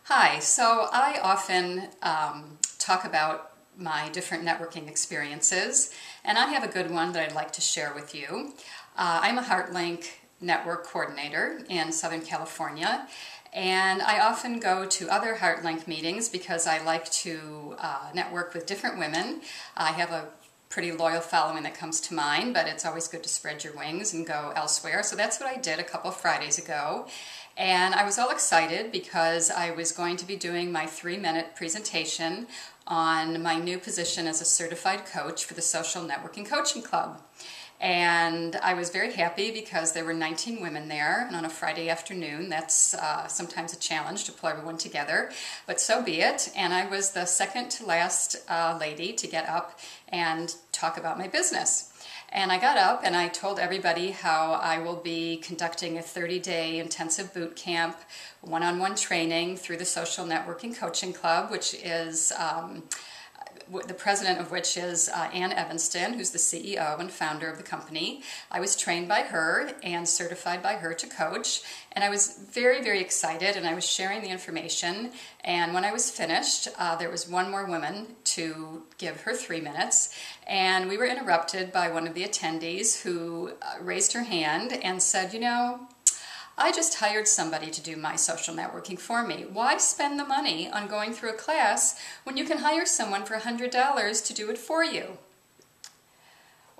Hi, so I often talk about my different networking experiences, and I have a good one that I'd like to share with you. I'm a HeartLink network coordinator in Southern California, and I often go to other HeartLink meetings because I like to network with different women. I have a pretty loyal following that comes to mind, but it's always good to spread your wings and go elsewhere. So that's what I did a couple of Fridays ago. And I was all excited because I was going to be doing my 3-minute presentation on my new position as a certified coach for the Social Networking Coaching Club. And I was very happy because there were 19 women there, and on a Friday afternoon, that's sometimes a challenge to pull everyone together, but so be it. And I was the second to last lady to get up and talk about my business. And I got up and I told everybody how I will be conducting a 30-day intensive boot camp, one-on-one training through the Social Networking Coaching Club, which is the president of which is Ann Evanston, who's the CEO and founder of the company. I was trained by her and certified by her to coach, and I was very, very excited, and I was sharing the information. And when I was finished, there was one more woman to give her 3 minutes, and we were interrupted by one of the attendees who raised her hand and said, "You know, I just hired somebody to do my social networking for me. Why spend the money on going through a class when you can hire someone for $100 to do it for you?"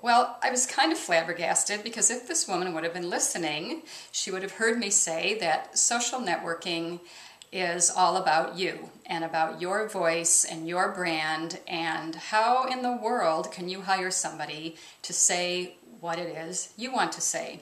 Well, I was kind of flabbergasted because if this woman would have been listening, she would have heard me say that social networking is all about you and about your voice and your brand, and how in the world can you hire somebody to say what it is you want to say.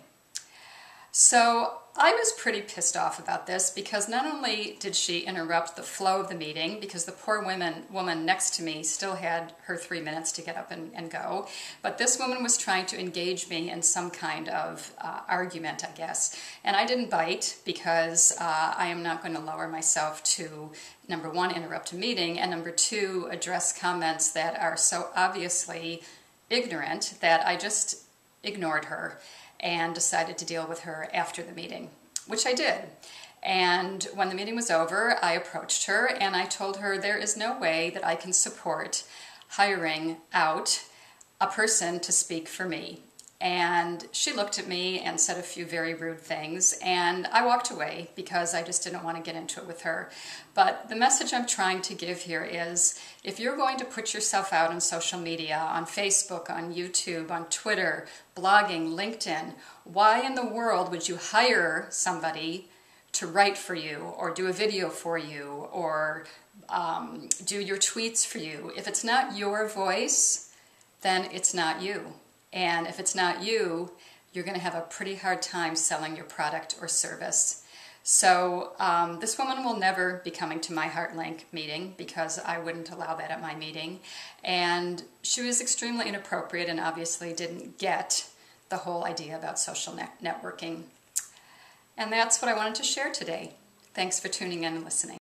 So I was pretty pissed off about this because not only did she interrupt the flow of the meeting, because the poor woman next to me still had her 3 minutes to get up and go, but this woman was trying to engage me in some kind of argument, I guess. And I didn't bite because I am not going to lower myself to, number one, interrupt a meeting, and number two, address comments that are so obviously ignorant that I just ignored her and decided to deal with her after the meeting, which I did. And when the meeting was over, I approached her and I told her there is no way that I can support hiring out a person to speak for me. And she looked at me and said a few very rude things, and I walked away because I just didn't want to get into it with her. But the message I'm trying to give here is, if you're going to put yourself out on social media, on Facebook, on YouTube, on Twitter, blogging, LinkedIn, why in the world would you hire somebody to write for you or do a video for you or do your tweets for you? If it's not your voice, then it's not you. And if it's not you, you're going to have a pretty hard time selling your product or service. So this woman will never be coming to my HeartLink meeting because I wouldn't allow that at my meeting. And she was extremely inappropriate and obviously didn't get the whole idea about social networking. And that's what I wanted to share today. Thanks for tuning in and listening.